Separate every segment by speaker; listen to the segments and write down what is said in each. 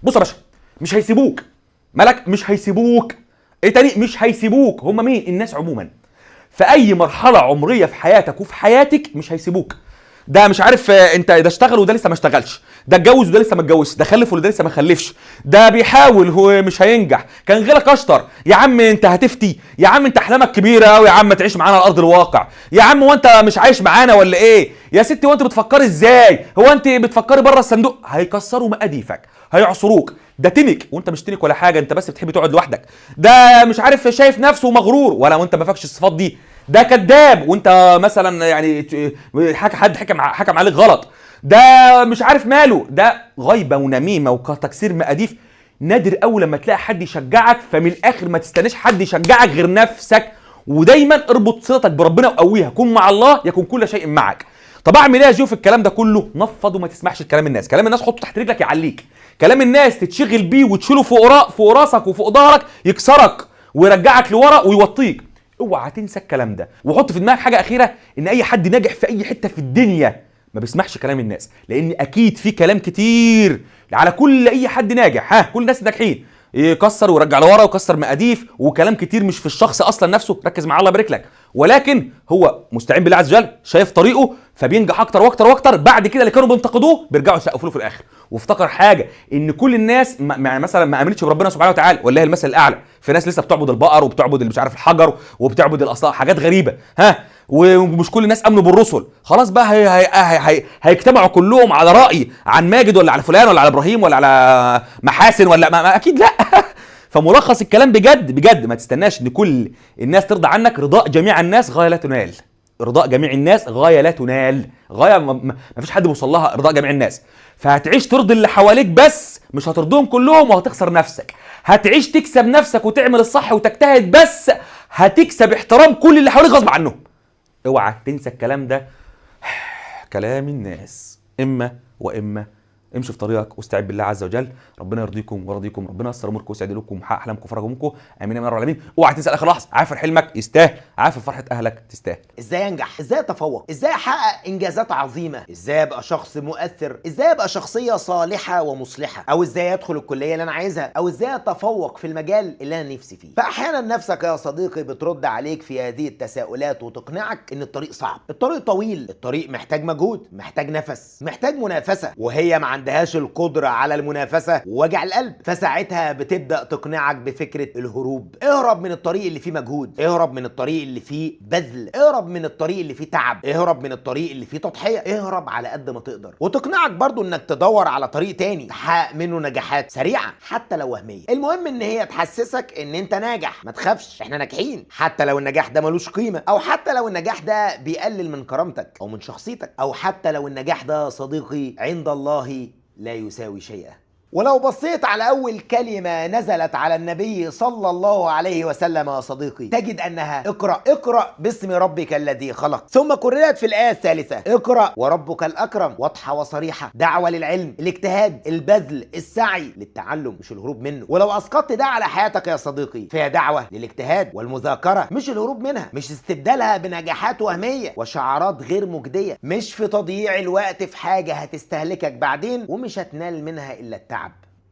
Speaker 1: بص يا باشا، مش هيسيبوك. مالك؟ مش هيسيبوك. ايه تاني؟ مش هيسيبوك. هم مين؟ الناس عموما في اي مرحله عمريه في حياتك وفي حياتك مش هيسيبوك. ده مش عارف انت ده اشتغل وده لسه ما اشتغلش، ده اتجوز وده لسه ما اتجوزش، ده خلف وده لسه ما خلفش، ده بيحاول هو مش هينجح، كان غيرك اشطر. يا عم انت هتفتي؟ يا عم انت احلامك كبيره قوي، يا عم تعيش معانا على ارض الواقع. يا عم وانت مش عايش معانا ولا ايه؟ يا ستي وانت بتفكري ازاي؟ هو انت بتفكري بره الصندوق؟ هيكسروا مقاديفك، هيعصروك. ده تنك وانت مش تنك ولا حاجه، انت بس بتحب تقعد لوحدك. ده مش عارف شايف نفسه مغرور، ولا وانت ما فاكش الصفات دي. ده كذاب وانت مثلا يعني حد حكم عليك غلط. ده مش عارف ماله. ده غيبه ونميمه وتكسير مقاديف. نادر قوي لما تلاقي حد يشجعك. فمن الاخر ما تستناش حد يشجعك غير نفسك. ودايما اربط صلتك بربنا وقويها. كن مع الله يكون كل شيء معك. طب اعمل ايه يا جو في الكلام ده كله؟ نفض وما تسمعش لكلام الناس. كلام الناس حطه تحت رجلك يعليك. كلام الناس تتشغل بيه وتشيله فوق راسك وفوق ظهرك يكسرك ويرجعك لورا ويوطيك. اوعى تنسى الكلام ده. وحط في دماغك حاجه اخيره، ان اي حد ناجح في اي حته في الدنيا ما بيسمعش كلام الناس، لان اكيد في كلام كتير على كل اي حد ناجح. كل الناس ناجحين يكسر ويرجع لورا ويكسر مقاديف وكلام كتير مش في الشخص اصلا نفسه. ركز مع الله يبارك لك. ولكن هو مستعين بالله عز وجل، شايف طريقه فبينجح اكتر واكتر واكتر. بعد كده اللي كانوا بينتقدوه بيرجعوا يسقفوا له في الاخر. وافتكر حاجه، ان كل الناس مثلا ما امنتش بربنا سبحانه وتعالى، والله المثل الاعلى. في ناس لسه بتعبد البقر وبتعبد اللي مش عارف الحجر وبتعبد الاصنام، حاجات غريبه. ومش كل الناس امنوا بالرسل. خلاص بقى هيجتمعوا كلهم على راي عن ماجد ولا على فلان ولا على ابراهيم ولا على محاسن ولا ما اكيد لا. فملخص الكلام بجد بجد، ما تستناش ان كل الناس ترضى عنك. رضاء جميع الناس غايه لا تنال. رضاء جميع الناس غايه لا تنال. غايه ما فيش حد بيوصل لها، رضاء جميع الناس. فهتعيش ترضي اللي حواليك بس مش هترضيهم كلهم، وهتخسر نفسك. هتعيش تكسب نفسك وتعمل الصح وتجتهد بس هتكسب احترام كل اللي حواليك غصب عنهم. اوعى تنسى الكلام ده. كلام الناس اما واما. امشي في طريقك واستعد بالله عز وجل. ربنا يرضيكم ويرضيكم، ربنا ييسر اموركم ويسعد لكم ويحقق احلامكم وفرج همومكم. امين يا رب العالمين. اوعى تنسى اخر لحظه، عافر حلمك يستاهل، عافر فرحه اهلك تستاهل.
Speaker 2: ازاي انجح؟ ازاي اتفوق؟ ازاي احقق انجازات عظيمه؟ ازاي ابقى شخص مؤثر؟ ازاي ابقى شخصيه صالحه ومصلحه؟ او ازاي ادخل الكليه اللي انا عايزها؟ او ازاي اتفوق في المجال اللي انا نفسي فيه؟ فاحيانا نفسك يا صديقي بترد عليك في هذه التساؤلات وتقنعك ان الطريق صعب، الطريق طويل، الطريق محتاج مجهود، محتاج نفس، محتاج منافسه، وهي ما عندهاش القدره على المنافسه ووجع القلب. فساعتها بتبدا تقنعك بفكره الهروب. اهرب من الطريق اللي فيه مجهود، اهرب من الطريق اللي فيه بذل، اهرب من الطريق اللي فيه تعب، اهرب من الطريق اللي فيه تضحيه، اهرب على قد ما تقدر. وتقنعك برضو انك تدور على طريق تاني تحقق منه نجاحات سريعه حتى لو وهميه. المهم ان هي تحسسك ان انت ناجح. ما تخافش، احنا ناجحين، حتى لو النجاح ده ملوش قيمه، او حتى لو النجاح ده بيقلل من كرامتك او من شخصيتك، او حتى لو النجاح ده صديقي عند الله لا يساوي شيئا. ولو بصيت على أول كلمة نزلت على النبي صلى الله عليه وسلم يا صديقي تجد أنها اقرأ باسم ربك الذي خلق. ثم كررت في الآية الثالثة اقرأ وربك الأكرم. واضحة وصريحة، دعوة للعلم، الاجتهاد، البذل، السعي للتعلم مش الهروب منه. ولو أسقطت ده على حياتك يا صديقي فهي دعوة للاجتهاد والمذاكرة مش الهروب منها، مش استبدالها بنجاحات وهمية وشعارات غير مجدية، مش في تضييع الوقت في حاجة هتستهلكك بعدين ومش هتنال منها إلا التعب.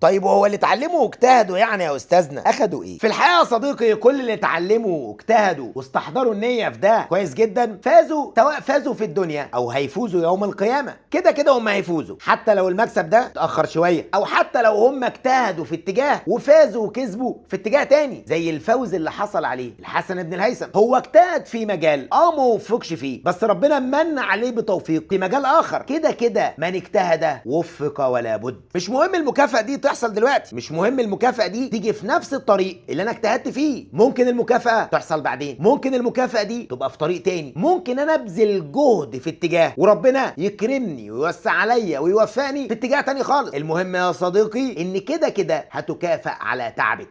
Speaker 2: طيب وهو اللي اتعلموا واجتهدوا يعني يا استاذنا اخدوا ايه؟ في الحقيقه يا صديقي كل اللي اتعلموا واجتهدوا واستحضروا النيه في ده كويس جدا فازوا، سواء فازوا في الدنيا او هيفوزوا يوم القيامه. كده كده هم هيفوزوا حتى لو المكسب ده اتاخر شويه، او حتى لو هم اجتهدوا في اتجاه وفازوا وكسبوا في اتجاه تاني، زي الفوز اللي حصل عليه الحسن بن الهيثم. هو اجتهد في مجال ما وفقش فيه، بس ربنا من عليه بتوفيق في مجال اخر. كده كده من اجتهد وفق ولا بد. مش مهم المكافاه دي تحصل دلوقتي، مش مهم المكافأة دي تيجي في نفس الطريق اللي انا اجتهدت فيه. ممكن المكافأة تحصل بعدين، ممكن المكافأة دي تبقى في طريق تاني، ممكن انا ابذل جهد في اتجاه وربنا يكرمني ويوسع عليا ويوفقني في اتجاه تاني خالص. المهم يا صديقي ان كده كده هتكافئ على تعبك.